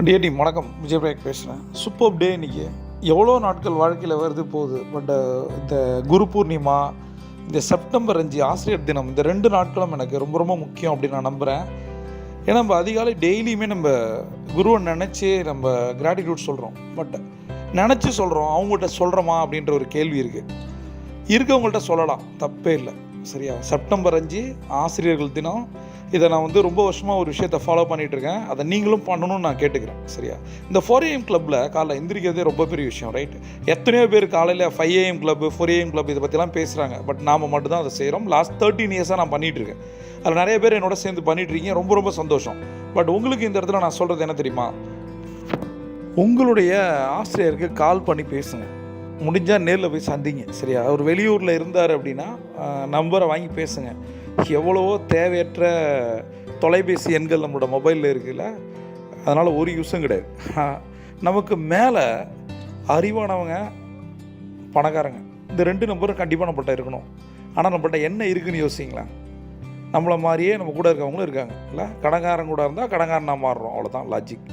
Dear team வணக்கம், Vijay break பேசுகிறேன். Super டே இன்றைக்கி. எவ்வளோ நாட்கள் வாழ்க்கையில் வருது போகுது. பட் இந்த குரு பூர்ணிமா, இந்த செப்டம்பர் 5 ஆசிரியர் தினம், இந்த 2 நாட்களும் எனக்கு ரொம்ப ரொம்ப முக்கியம் அப்படின்னு நான் நம்புகிறேன். ஏன்னா நம்ம அதிகாலை டெய்லியுமே நம்ம குருவை நினச்சி நம்ம கிராட்டிடியூட் சொல்கிறோம். பட் நினச்சி சொல்கிறோம், அவங்கள்ட்ட சொல்கிறோமா அப்படின்ற ஒரு கேள்வி இருக்குது. இருக்கவங்கள்ட்ட சொல்லலாம், தப்பே இல்லை. சரியா? செப்டம்பர் 5 ஆசிரியர்கள் தினம். இதை நான் ரொம்ப வருஷமாக ஒரு விஷயத்தை ஃபாலோ பண்ணிகிட்ருக்கேன். அதை நீங்களும் பண்ணணும்னு நான் கேட்டுக்கிறேன். சரியா? இந்த 4 AM கிளப்பில் காலைல எந்திரிக்கிறதே ரொம்ப பெரிய விஷயம், ரைட்? எத்தனையோ பேர் காலையில் 5 AM கிளப்பு, 4 AM கிளப் இதை பற்றிலாம் பேசுகிறாங்க. பட் நாம் மட்டும்தான் அதை செய்கிறோம். லாஸ்ட் 13 இயர்ஸாக நான் பண்ணிகிட்ருக்கேன். அதில் நிறைய பேர் என்னோட சேர்ந்து பண்ணிகிட்ருக்கீங்க. ரொம்ப ரொம்ப சந்தோஷம். பட் உங்களுக்கு இந்த இடத்துல நான் சொல்கிறது என்ன தெரியுமா? உங்களுடைய ஆசிரியருக்கு கால் பண்ணி பேசுங்க. முடிஞ்சால் நேரில் போய் சந்திங்க. சரியா? அவர் வெளியூரில் இருந்தார் அப்படின்னா நம்பரை வாங்கி பேசுங்க. எவ்வளவோ தேவையற்ற தொலைபேசி எண்கள் நம்மளோட மொபைலில் இருக்குல்ல, அதனால் ஒரு யூஸும் கிடையாது. நமக்கு மேலே அறிவானவங்க, பணக்காரங்க, இந்த 2 நம்பரும் கண்டிப்பாக நம்மள்ட்ட இருக்கணும். ஆனால் நம்மள்ட்ட என்ன இருக்குதுன்னு யோசிங்களேன். நம்மளை மாதிரியே நம்ம கூட இருக்கவங்களும் இருக்காங்க இல்லை? கடங்காரன் கூட இருந்தால் கடங்காரனாக மாறுறோம், அவ்வளோதான் லாஜிக்.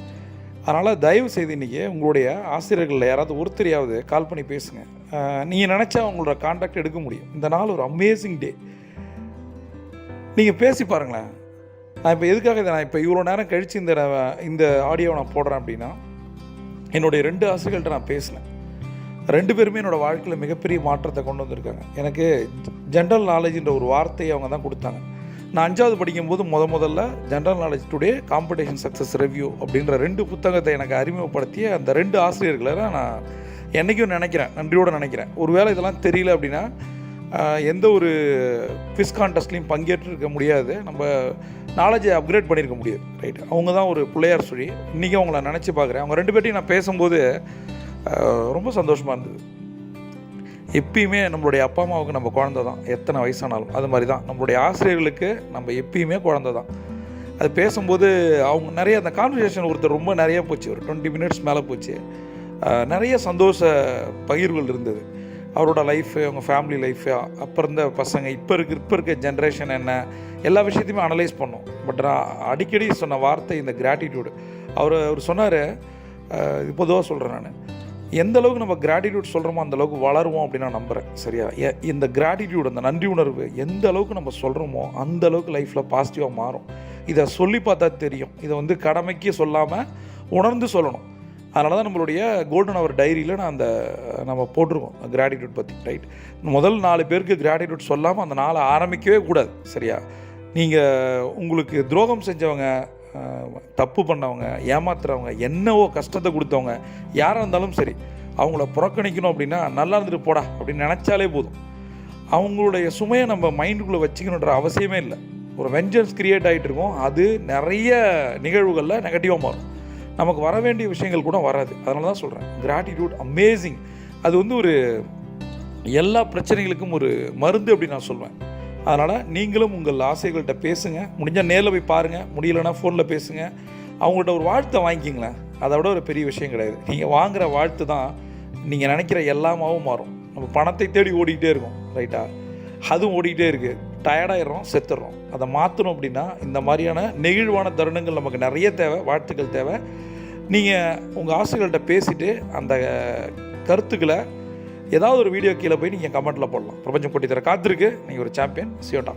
அதனால் தயவு செய்து இன்றைக்கி உங்களுடைய ஆசிரியர்களில் யாராவது ஒருத்தரையாவது கால் பண்ணி பேசுங்க. நீங்கள் நினச்சா அவங்களோட கான்டாக்ட் எடுக்க முடியும். இந்த நாள் ஒரு அமேசிங் டே. நீங்கள் பேசி பாருங்களேன். நான் இப்போ எதுக்காக நான் இப்போ இவ்வளோ நேரம் கழித்து இந்த ஆடியோவை நான் போடுறேன் அப்படின்னா, என்னுடைய 2 ஆசிரியர்கள்ட்ட நான் பேசினேன். 2 பேருமே என்னோடய வாழ்க்கையில் மிகப்பெரிய மாற்றத்தை கொண்டு வந்திருக்காங்க. எனக்கு ஜென்ரல் நாலேஜின்ற ஒரு வார்த்தையை அவங்க தான் கொடுத்தாங்க. நான் 5வது படிக்கும்போது முதல்ல general knowledge today, competition success review அப்படின்ற 2 புத்தகத்தை எனக்கு அறிமுகப்படுத்திய அந்த 2 ஆசிரியர்களை நான் என்றைக்கும் நினைக்கிறேன், நன்றியோடு நினைக்கிறேன். ஒருவேளை இதெல்லாம் தெரியல அப்படின்னா எந்த ஒரு குவிஸ் கான்டெஸ்ட்லையும் பங்கேற்றிருக்க முடியாது, நம்ம நாலேஜை அப்கிரேட் பண்ணியிருக்க முடியாது, ரைட்? அவங்க தான் ஒரு பிள்ளையார் சொல்லி இன்றைக்கி அவங்கள நினச்சி பார்க்குறேன். அவங்க 2 பேர்ட்டையும் நான் பேசும்போது ரொம்ப சந்தோஷமாக இருந்தது. எப்பயுமே நம்மளுடைய அப்பா அம்மாவுக்கு நம்ம குழந்தை தான், எத்தனை வயசானாலும். அது மாதிரி தான் நம்மளுடைய ஆசிரியர்களுக்கு நம்ம எப்பயுமே குழந்தை தான். அது பேசும்போது அவங்க நிறைய அந்த கான்வர்சேஷன் ஒருத்தர் ரொம்ப நிறைய போச்சு, ஒரு 20 மினிட்ஸ் மேலே போச்சு. நிறைய சந்தோஷ பகிர்வுகள் இருந்தது. அவரோட லைஃபு, அவங்க ஃபேமிலி லைஃபு, அப்போ இருந்த பசங்க, இப்போ இருக்க ஜென்ரேஷன் என்ன, எல்லா விஷயத்தையுமே அனலைஸ் பண்ணோம். பட் நான் அடிக்கடி சொன்ன வார்த்தை இந்த கிராட்டிடியூடு. அவர் சொன்னார், பொதுவாக சொல்கிறேன் நான், எந்த அளவுக்கு நம்ம கிராட்டிடியூட் சொல்கிறோமோ அந்தளவுக்கு வளருவோம் அப்படின்னு நான் நம்புகிறேன். சரியா? இந்த கிராட்டிடியூட், அந்த நன்றி உணர்வு எந்த அளவுக்கு நம்ம சொல்கிறோமோ அந்த அளவுக்கு லைஃப்பில் பாசிட்டிவாக மாறும். இதை சொல்லி பார்த்தா தெரியும். இதை கடமைக்கு சொல்லாமல் உணர்ந்து சொல்லணும். அதனால தான் நம்மளுடைய கோல்டன் அவர் டைரியில் நம்ம போட்டிருக்கோம் கிராட்டிடியூட் பற்றி, ரைட்? முதல் 4 பேருக்கு கிராட்டிடியூட் சொல்லாமல் அந்த நாளை ஆரம்பிக்கவே கூடாது. சரியா? நீங்கள் உங்களுக்கு துரோகம் செஞ்சவங்க, தப்பு பண்ணவங்க, ஏமாத்துறவங்க, என்னவோ கஷ்டத்தை கொடுத்தவங்க யாராக இருந்தாலும் சரி, அவங்கள புறக்கணிக்கணும் அப்படின்னா நல்லா இருந்துட்டு போடா அப்படின்னு நினச்சாலே போதும். அவங்களுடைய சுமையை நம்ம மைண்டுக்குள்ளே வச்சுக்கணுன்ற அவசியமே இல்லை. ஒரு வெஞ்சன்ஸ் கிரியேட் ஆகிட்டு இருக்கும். அது நிறைய நிகழ்வுகளில் நெகட்டிவாக மாறும். நமக்கு வர வேண்டிய விஷயங்கள் கூட வராது. அதனால தான் சொல்கிறேன், கிராட்டிடியூட் அமேசிங். அது ஒரு எல்லா பிரச்சனைகளுக்கும் ஒரு மருந்து அப்படின்னு நான் சொல்வேன். அதனால் நீங்களும் உங்கள் ஆசைகள்கிட்ட பேசுங்க. முடிஞ்சால் நேரில் போய் பாருங்கள், முடியலைன்னா ஃபோனில் பேசுங்க. அவங்கள்ட்ட ஒரு வாழ்த்தை வாங்கிக்கிங்களேன். அதை விட ஒரு பெரிய விஷயம் கிடையாது. நீங்கள் வாங்குகிற வாழ்த்து தான் நீங்கள் நினைக்கிற எல்லாமாவும் மாறும். நம்ம பணத்தை தேடி ஓடிக்கிட்டே இருக்கோம், ரைட்டா? அதுவும் ஓடிக்கிட்டே இருக்குது. டயர்டாயிடுறோம், செத்துடுறோம். அதை மாற்றணும் அப்படின்னா இந்த மாதிரியான நெகிழ்வான தருணங்கள் நமக்கு நிறைய தேவை, வாழ்த்துக்கள் தேவை. நீங்கள் உங்கள் ஆசைகள்கிட்ட பேசிவிட்டு அந்த கருத்துக்களை ஏதாவது ஒரு வீடியோ கீழே போய் நீங்கள் கமெண்ட்டில் போடலாம். பிரபஞ்சம் போட்டி தர காத்திருக்கு. நீங்கள் ஒரு சாம்பியன். சியோட்டா.